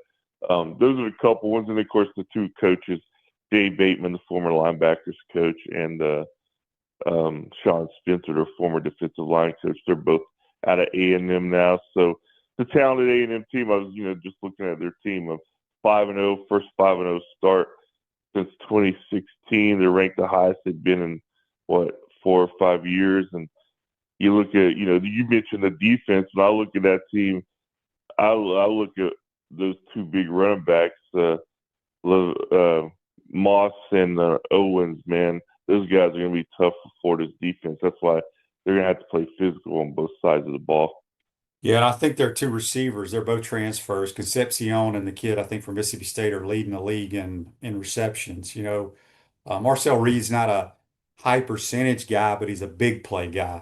those are the couple ones. And, of course, the two coaches, Jay Bateman, the former linebackers coach, and Sean Spencer, their former defensive line coach. They're both out of A&M now. So the talented A&M team, I was, just looking at their team of 5-0, first 5-0 start since 2016. They're ranked the highest they've been in, 4 or 5 years. And you look at, you mentioned the defense. When I look at that team, I look at those two big running backs, Moss and Owens, man. Those guys are going to be tough for Florida's defense. That's why they're going to have to play physical on both sides of the ball. Yeah, and I think their two receivers, they're both transfers. Concepcion and the kid, I think, from Mississippi State are leading the league in receptions. Marcel Reed's not a high percentage guy, but he's a big play guy.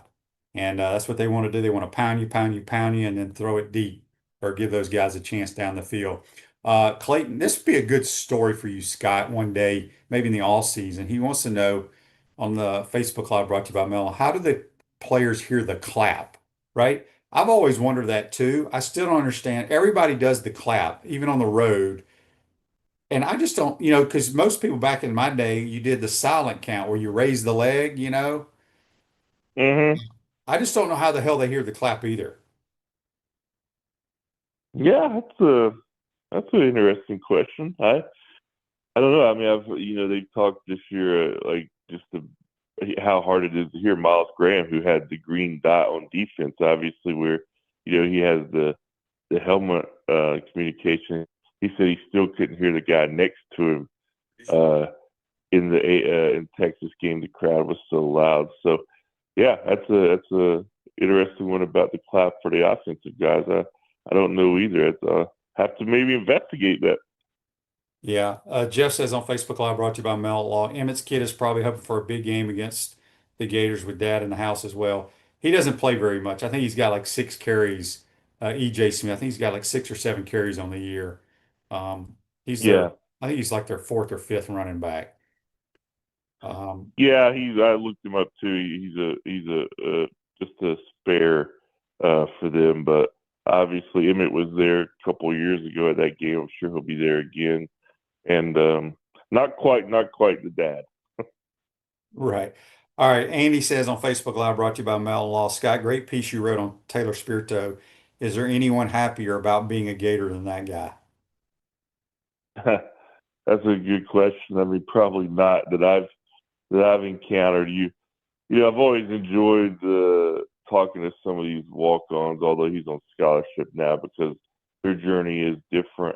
And that's what they want to do. They want to pound you, pound you, pound you, and then throw it deep or give those guys a chance down the field. Clayton, this would be a good story for you, Scott, one day, maybe in the off season. He wants to know on the Facebook Live brought to you by Mel, how do the players hear the clap, right? I've always wondered that too. I still don't understand. Everybody does the clap, even on the road. And I just don't, because most people back in my day, you did the silent count where you raise the leg, Mm-hmm. I just don't know how the hell they hear the clap either. Yeah, that's an interesting question. I don't know. I mean, they've talked this year, how hard it is to hear Miles Graham, who had the green dot on defense, obviously, where, he has the helmet communication. He said he still couldn't hear the guy next to him in Texas game. The crowd was so loud. So, yeah, that's a interesting one about the clap for the offensive guys. I don't know either. Have to maybe investigate that. Yeah. Jeff says on Facebook Live, brought to you by Mel Law, Emmett's kid is probably hoping for a big game against the Gators with dad in the house as well. He doesn't play very much. I think he's got like 6 carries. EJ Smith, I think he's got like 6 or 7 carries on the year. Yeah. I think he's like their 4th or 5th running back. Yeah, I looked him up too. He's a just a spare for them, but obviously Emmett was there a couple of years ago at that game. I'm sure he'll be there again, and not quite the dad. Right. All right. Andy says on Facebook Live, brought to you by Mel Law. Scott, great piece you wrote on Taylor Spirito. Is there anyone happier about being a Gator than that guy? That's a good question. I mean, probably not that I've encountered. I've always enjoyed talking to some of these walk-ons, although he's on scholarship now, because their journey is different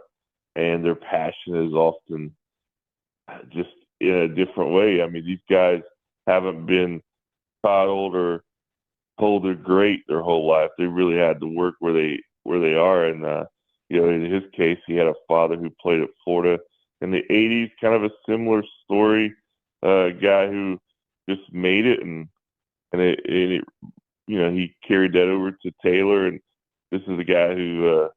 and their passion is often just in a different way. I mean, these guys haven't been coddled or told they're great their whole life. They really had to work where they are. And, in his case, he had a father who played at Florida in the 80s, kind of a similar story, guy who just made it and he carried that over to Taylor. And this is a guy who,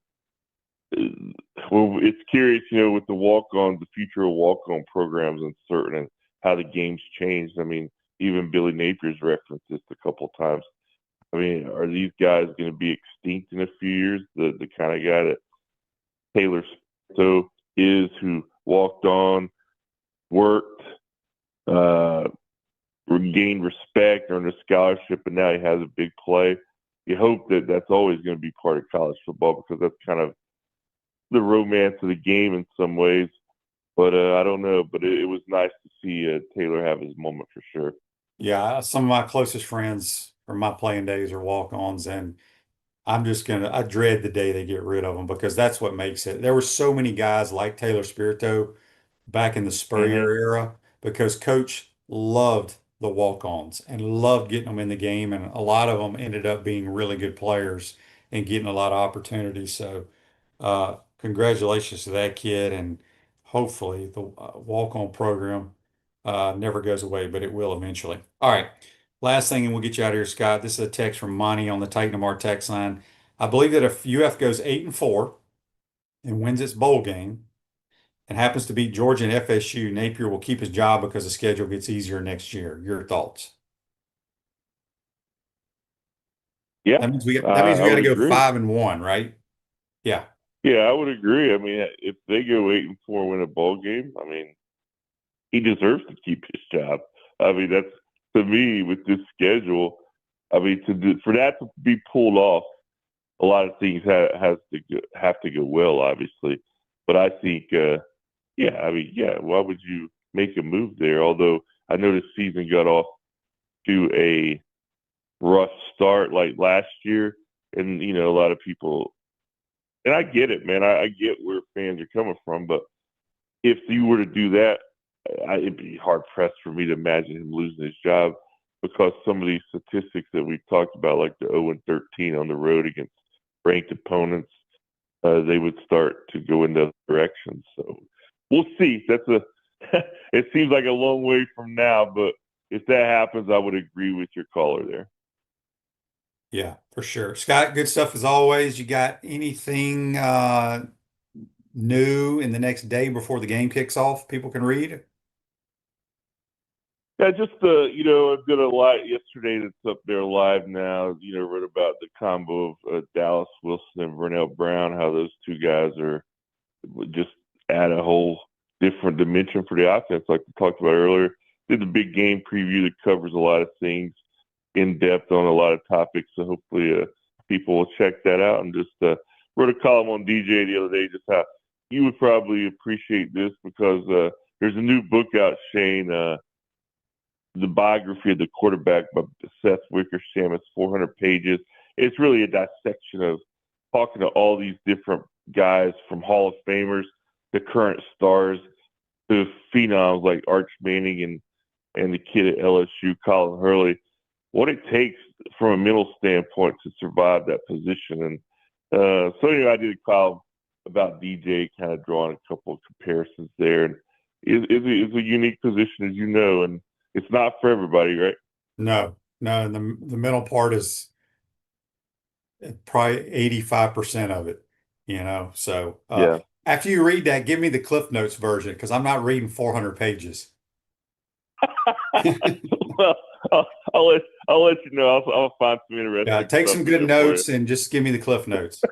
it's curious, with the walk-ons, the future of walk-on programs uncertain and how the game's changed. I mean, even Billy Napier's referenced this a couple of times. I mean, are these guys going to be extinct in a few years? The kind of guy that Taylor is, who walked on, worked, gained respect, earned a scholarship, and now he has a big play. You hope that that's always going to be part of college football, because that's kind of the romance of the game in some ways. But I don't know. But it was nice to see Taylor have his moment for sure. Yeah, some of my closest friends from my playing days are walk-ons, and I dread the day they get rid of them, because that's what makes it. There were so many guys like Taylor Spirito back in the Spurrier era, because Coach loved the walk-ons and loved getting them in the game, and a lot of them ended up being really good players and getting a lot of opportunities. So congratulations to that kid, and hopefully the walk-on program never goes away, but it will eventually. All right, last thing, and we'll get you out of here, Scott. This is a text from Monty on the Titan Mar text line. I believe that if UF goes 8-4 and wins its bowl game and happens to beat Georgia and FSU, Napier will keep his job because the schedule gets easier next year. Your thoughts? Yeah, That means we I got to would go agree. 5-1, right? Yeah. Yeah, I would agree. I mean, if they go 8-4, win a bowl game, I mean, he deserves to keep his job. I mean, that's to me with this schedule. I mean, for that to be pulled off, a lot of things have to go well, obviously. But I think, yeah, I mean, yeah, why would you make a move there? Although I know the season got off to a rough start like last year, and a lot of people, and I get it, man. I get where fans are coming from, but if you were to do that, it'd be hard pressed for me to imagine him losing his job because some of these statistics that we've talked about, like the 0-13 on the road against ranked opponents, they would start to go in the direction. So we'll see. It seems like a long way from now, but if that happens, I would agree with your caller there. Yeah, for sure. Scott, good stuff as always. You got anything new in the next day before the game kicks off people can read? Yeah, just I did a lot yesterday that's up there live now. Read about the combo of Dallas Wilson and Vernell Brown, how those two guys are just add a whole different dimension for the offense, like we talked about earlier. Did the big game preview that covers a lot of things in depth on a lot of topics. So hopefully people will check that out. And just wrote a column on DJ the other day, just how you would probably appreciate this because there's a new book out, Shane, the biography of the quarterback by Seth Wickersham. It's 400 pages. It's really a dissection of talking to all these different guys from Hall of Famers to current stars to phenoms like Arch Manning and the kid at LSU, Colin Hurley, what it takes from a mental standpoint to survive that position. And so anyway, I did a column about DJ, kind of drawing a couple of comparisons there. And it's a unique position, as you know, and it's not for everybody, right? No. And the middle part is probably 85% of it, So Yeah. after you read that, give me the Cliff Notes version because I'm not reading 400 pages. Well, I'll let you know. I'll find some interesting. Yeah, take some good notes and just give me the Cliff Notes.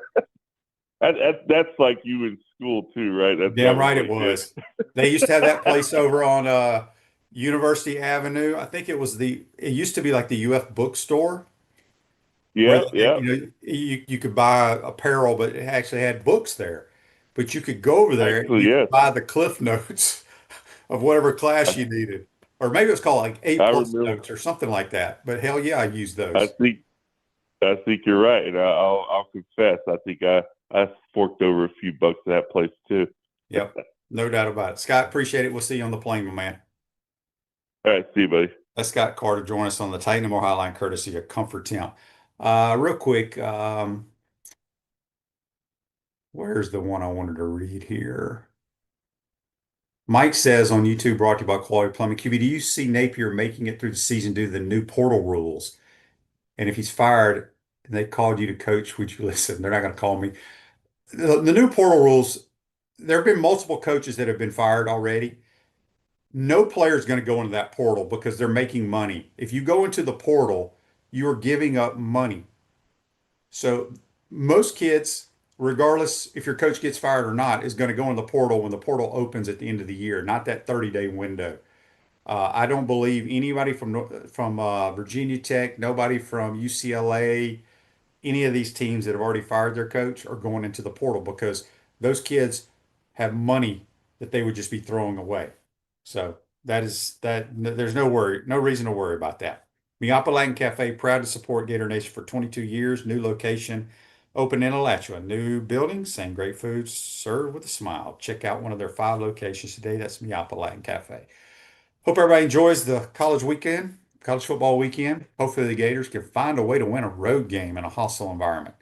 That's like you in school too, right? Damn right it was. They used to have that place over on University Avenue. I think it used to be like the UF bookstore. Yeah, where, you could buy apparel, but it actually had books there. But you could go over there and you could buy the Cliff Notes of whatever class you needed. Or maybe it was called like A+ notes or something like that. But hell yeah, I used those. I think you're right. And I'll confess, I think I forked over a few bucks at that place too. Yep, no doubt about it. Scott, appreciate it. We'll see you on the plane, my man. All right, see you, buddy. That's Scott Carter join us on the Titan More Hotline, courtesy of Comfort Town. Real quick, where's the one I wanted to read here? Mike says on YouTube, brought to you by Quality Plumbing. QB, do you see Napier making it through the season due to the new portal rules? And if he's fired and they called you to coach, would you listen? They're not going to call me. The new portal rules, there have been multiple coaches that have been fired already. No player is going to go into that portal because they're making money. If you go into the portal, you are giving up money. So most kids, regardless if your coach gets fired or not, is going to go in the portal when the portal opens at the end of the year, not that 30-day window. I don't believe anybody from Virginia Tech, nobody from UCLA, any of these teams that have already fired their coach are going into the portal because those kids have money that they would just be throwing away. So there's no reason to worry about that. Miapa Latin Cafe, proud to support Gator Nation for 22 years. New location, open in Alachua. New building, same great food, served with a smile. Check out one of their 5 locations today. That's Miapa Latin Cafe. Hope everybody enjoys the college football weekend. Hopefully the Gators can find a way to win a road game in a hostile environment.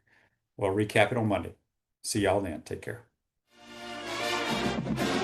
We'll recap it on Monday. See y'all then. Take care. Bye.